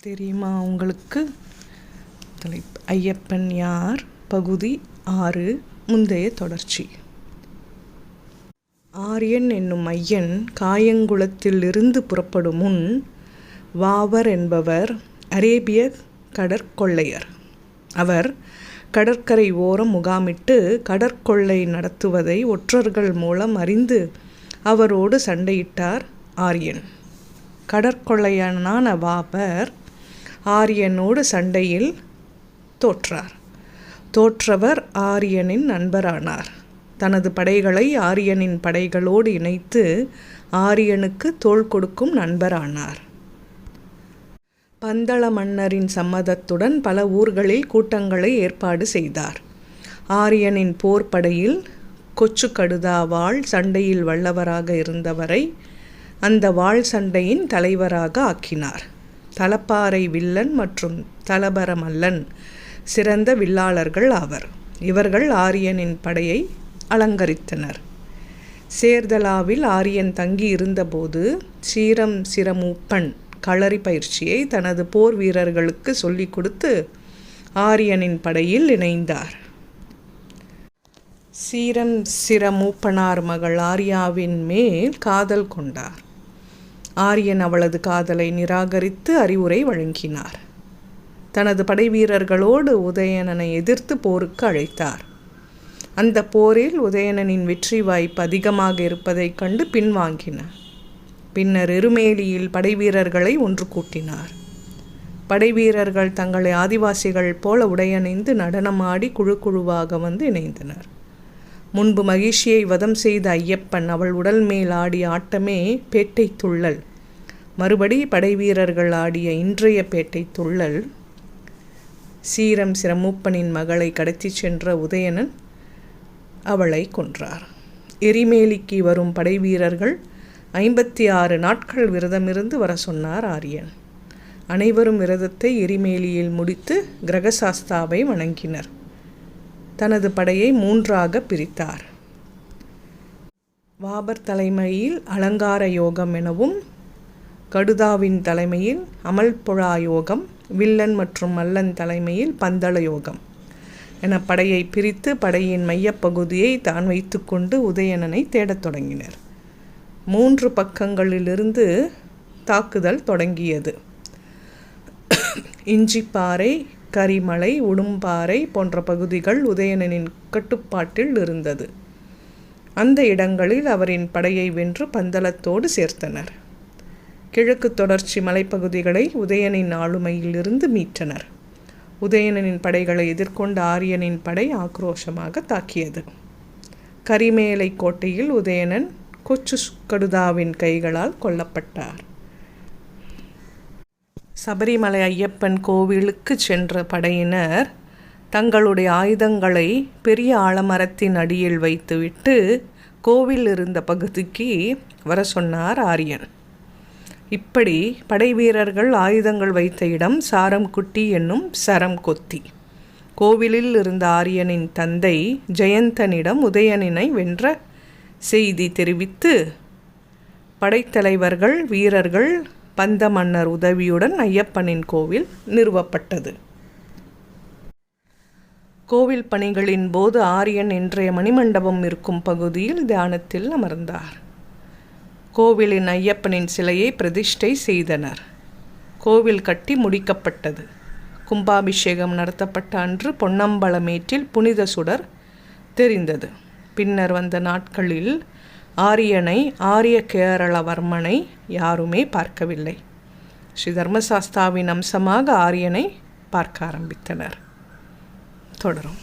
தெரியுமா உங்களுக்கு? ஐயப்பன் யார்? பகுதி 6 முந்தைய தொடர்ச்சி. ஆரியன் என்னும் ஐயன் காயங்குளத்திலிருந்து புறப்படும் முன் வாவர் என்பவர் அரேபிய கடற்கொள்ளையர். அவர் கடற்கரை ஓரம் முகாமிட்டு கடற்கொள்ளை நடத்துவதை ஒற்றர்கள் மூலம் அறிந்து அவரோடு சண்டையிட்டார் ஆரியன். கடற்கொள்ளையனான வாவர் ஆரியனோடு சண்டையில் தோற்றார். தோற்றவர் ஆரியனின் நண்பரானார். தனது படைகளை ஆரியனின் படைகளோடு இணைத்து ஆரியனுக்கு தோள் கொடுக்கும் நண்பரானார். பந்தள மன்னரின் சம்மதத்துடன் பல ஊர்களில் கூட்டங்களை ஏற்பாடு செய்தார். ஆரியனின் போர்ப்படையில் கொச்சுக்கடுதா வாள் சண்டையில் வல்லவராக இருந்தவரை அந்த வாள் சண்டையின் தலைவராக ஆக்கினார். தலப்பாறை வில்லன் மற்றும் தலபர மல்லன் சிறந்த வில்லாளர்கள் ஆவர். இவர்கள் ஆரியனின் படையை அலங்கரித்தனர். சேர்தலாவில் ஆரியன் தங்கி இருந்தபோது சீரம் சிரமூப்பன் களரி பயிற்சியை தனது போர் வீரர்களுக்கு சொல்லிக் கொடுத்து ஆரியனின் படையில் இணைந்தார். சீரம் சிரமூப்பனார் மகள் ஆரியாவின் மேல் காதல் கொண்டார். ஆரியன் அவளது காதலை நிராகரித்து அறிவுரை வழங்கினார். தனது படை வீரர்களோடு உதயணனை எதிர்த்து போருக்கு அழைத்தார். அந்த போரில் உதயணனின் வெற்றி வாய்ப்பு அதிகமாக இருப்பதைக் கண்டு பின்வாங்கினார். பின்னர் எருமேலியில் படை வீரர்களை ஒன்று கூட்டினார். படை வீரர்கள் தங்களை ஆதிவாசிகள் போல உடையணிந்து நடனமாடி குழு குழுவாக வந்து இணைந்தனர். முன்பு மகிழ்ச்சியை வதம் செய்த ஐயப்பன் அவள் உடல் மேல் ஆடிய ஆட்டமே பேட்டை துள்ளல். மறுபடி படை வீரர்கள் ஆடிய இன்றைய பேட்டை துள்ளல். சீரம் சிரமூப்பனின் மகளை கடத்தி சென்ற உதயணன் அவளை கொன்றார். எரிமேலிக்கு வரும் படை வீரர்கள் 56 நாட்கள் விரதமிருந்து வர சொன்னார் ஆரியன். அனைவரும் விரதத்தை எரிமேலியில் முடித்து கிரகசாஸ்தாவை வணங்கினர். தனது படையை 3ஆக பிரித்தார். வாபர் தலைமையில் அலங்கார யோகம் எனவும், கடுதாவின் தலைமையில் அமல்புழா யோகம், வில்லன் மற்றும் மல்லன் தலைமையில் பந்தள யோகம் என படையை பிரித்து படையின் மையப்பகுதியை தான் வைத்துக்கொண்டு உதயணனை தேடத் தொடங்கினர். 3 பக்கங்களிலிருந்து தாக்குதல் தொடங்கியது. இஞ்சிப்பாறை, கரிமலை, உடும்பாறை போன்ற பகுதிகள் உதயணனின் கட்டுப்பாட்டில் இருந்தது. அந்த இடங்களில் அவரின் படையை வென்று பந்தளத்தோடு சேர்த்தனர். கிழக்கு தொடர்ச்சி மலைப்பகுதிகளை உதயனின் ஆளுமையில் இருந்து மீட்டனர். உதயணனின் படைகளை எதிர்கொண்ட ஆரியனின் படை ஆக்ரோஷமாக தாக்கியது. கரிமேலை கோட்டையில் உதயணன் கொச்சுக்கடுதாவின் கைகளால் கொல்லப்பட்டார். சபரிமலை ஐயப்பன் கோவிலுக்கு சென்ற படையினர் தங்களுடைய ஆயுதங்களை பெரிய ஆலமரத்தின் அடியில் வைத்துவிட்டு கோவில் இருந்த பகுதிக்கு வர சொன்னார் ஆரியன். இப்படி படை வீரர்கள் ஆயுதங்கள் வைத்த இடம் சாரம்குட்டி என்னும் சரம் கொத்தி. கோவிலில் இருந்த ஆரியனின் தந்தை ஜெயந்தனிடம் உதயணனை வென்ற செய்தி தெரிவித்து படைத்தலைவர்கள் வீரர்கள் பந்த மன்னர் உதவியுடன் ஐயப்பனின் கோவில் நிறுவப்பட்டது. கோவில் பணிகளின் போது ஆரியன் இன்றைய மணிமண்டபம் இருக்கும் பகுதியில் தியானத்தில் அமர்ந்தார். கோவிலின் ஐயப்பனின் சிலையை பிரதிஷ்டை செய்தனர். கோவில் கட்டி முடிக்கப்பட்டது. கும்பாபிஷேகம் நடத்தப்பட்ட அன்று பொன்னம்பலமேற்றில் புனித சுடர் தெரிந்தது. பின்னர் வந்த நாட்களில் ஆரியனை, ஆரிய கேரளவர்மனை யாருமே பார்க்கவில்லை. ஸ்ரீ தர்மசாஸ்தாவின் அம்சமாக ஆரியனை பார்க்க ஆரம்பித்தனர். தொடரும்.